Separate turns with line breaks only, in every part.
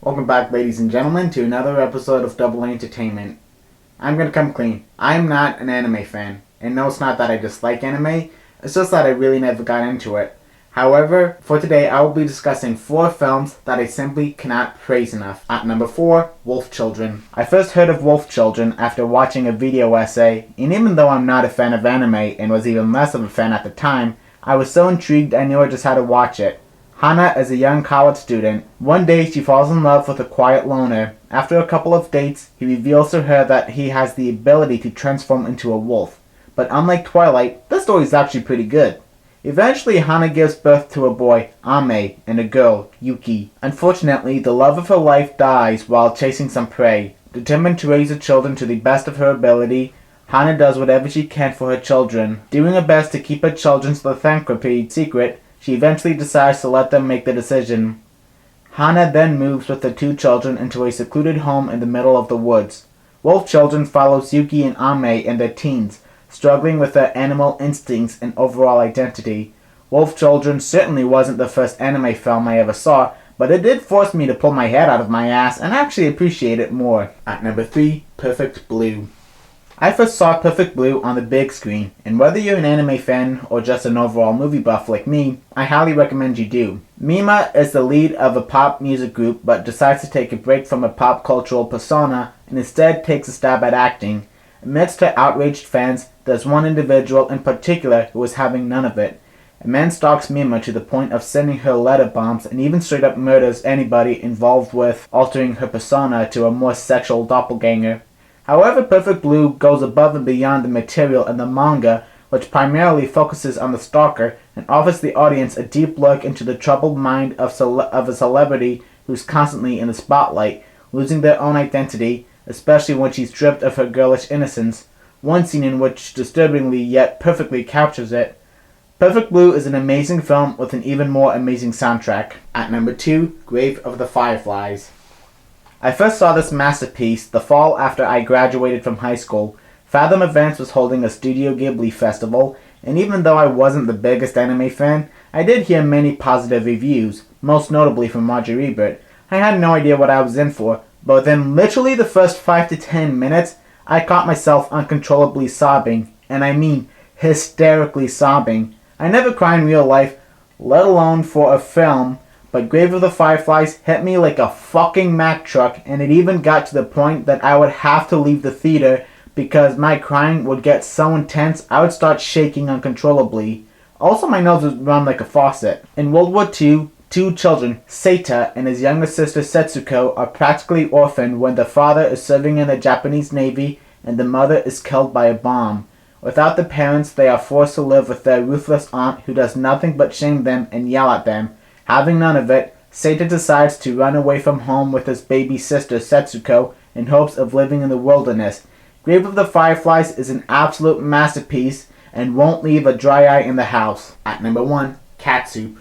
Welcome back, ladies and gentlemen, to another episode of Double A Entertainment. I'm gonna come clean. I'm not an anime fan. And no, it's not that I dislike anime, it's just that I really never got into it. However, for today, I will be discussing 4 films that I simply cannot praise enough. At number 4, Wolf Children. I first heard of Wolf Children after watching a video essay, and even though I'm not a fan of anime and was even less of a fan at the time, I was so intrigued I knew I just had to watch it. Hana is a young college student. One day she falls in love with a quiet loner. After a couple of dates, he reveals to her that he has the ability to transform into a wolf. But unlike Twilight, this story is actually pretty good. Eventually, Hana gives birth to a boy, Ame, and a girl, Yuki. Unfortunately, the love of her life dies while chasing some prey. Determined to raise her children to the best of her ability, Hana does whatever she can for her children. Doing her best to keep her children's lycanthropy secret, she eventually decides to let them make the decision. Hana then moves with the 2 children into a secluded home in the middle of the woods. Wolf Children follows Yuki and Ame in their teens, struggling with their animal instincts and overall identity. Wolf Children certainly wasn't the first anime film I ever saw, but it did force me to pull my head out of my ass and actually appreciate it more. At number 3, Perfect Blue. I first saw Perfect Blue on the big screen, and whether you're an anime fan or just an overall movie buff like me, I highly recommend you do. Mima is the lead of a pop music group but decides to take a break from a pop cultural persona and instead takes a stab at acting. Amidst her outraged fans, there's one individual in particular who is having none of it. A man stalks Mima to the point of sending her letter bombs and even straight up murders anybody involved with altering her persona to a more sexual doppelganger. However, Perfect Blue goes above and beyond the material in the manga, which primarily focuses on the stalker and offers the audience a deep look into the troubled mind of a celebrity who's constantly in the spotlight, losing their own identity, especially when she's stripped of her girlish innocence, one scene in which disturbingly yet perfectly captures it. Perfect Blue is an amazing film with an even more amazing soundtrack. At number 2, Grave of the Fireflies. I first saw this masterpiece the fall after I graduated from high school. Fathom Events was holding a Studio Ghibli festival, and even though I wasn't the biggest anime fan, I did hear many positive reviews, most notably from Roger Ebert. I had no idea what I was in for, but within literally the first 5 to 10 minutes, I caught myself uncontrollably sobbing, and I mean hysterically sobbing. I never cry in real life, let alone for a film, but Grave of the Fireflies hit me like a fucking Mack truck, and it even got to the point that I would have to leave the theater because my crying would get so intense I would start shaking uncontrollably. Also, my nose would run like a faucet. In World War II, 2 children, Seita and his younger sister Setsuko, are practically orphaned when the father is serving in the Japanese Navy and the mother is killed by a bomb. Without the parents, they are forced to live with their ruthless aunt who does nothing but shame them and yell at them. Having none of it, Seita decides to run away from home with his baby sister Setsuko in hopes of living in the wilderness. Grave of the Fireflies is an absolute masterpiece and won't leave a dry eye in the house. At number 1, Cat Soup.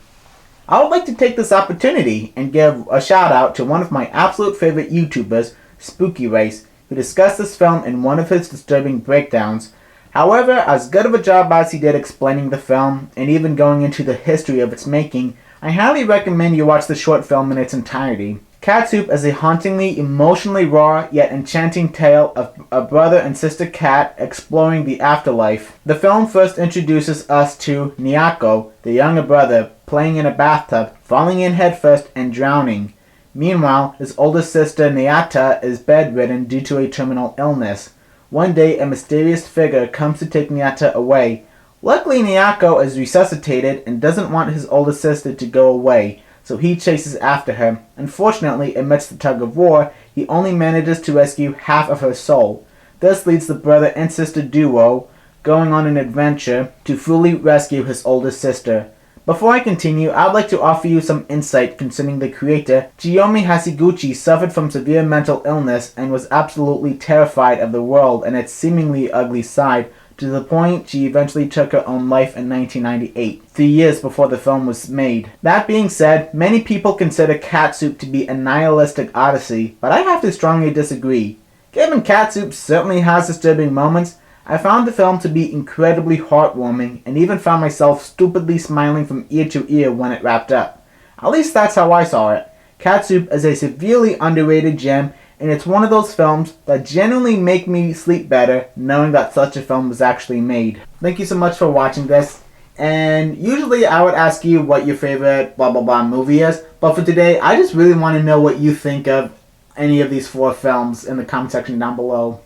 I would like to take this opportunity and give a shout out to one of my absolute favorite YouTubers, Spooky Race, who discussed this film in one of his disturbing breakdowns. However, as good of a job as he did explaining the film and even going into the history of its making, I highly recommend you watch the short film in its entirety. Cat Soup is a hauntingly, emotionally raw, yet enchanting tale of a brother and sister cat exploring the afterlife. The film first introduces us to Nyako, the younger brother, playing in a bathtub, falling in headfirst and drowning. Meanwhile, his older sister Nyata is bedridden due to a terminal illness. One day, a mysterious figure comes to take Nyata away. Luckily, Nyako is resuscitated and doesn't want his older sister to go away, so he chases after her. Unfortunately, amidst the tug of war, he only manages to rescue half of her soul. This leads the brother and sister duo going on an adventure to fully rescue his older sister. Before I continue, I'd like to offer you some insight concerning the creator. Chiyomi Hasiguchi suffered from severe mental illness and was absolutely terrified of the world and its seemingly ugly side, to the point she eventually took her own life in 1998, 3 years before the film was made. That being said, many people consider Cat Soup to be a nihilistic odyssey, but I have to strongly disagree. Given Cat Soup certainly has disturbing moments, I found the film to be incredibly heartwarming and even found myself stupidly smiling from ear to ear when it wrapped up. At least that's how I saw it. Catsup is a severely underrated gem, and it's one of those films that genuinely make me sleep better knowing that such a film was actually made. Thank you so much for watching this. And usually I would ask you what your favorite blah blah blah movie is, but for today I just really want to know what you think of any of these 4 films in the comment section down below.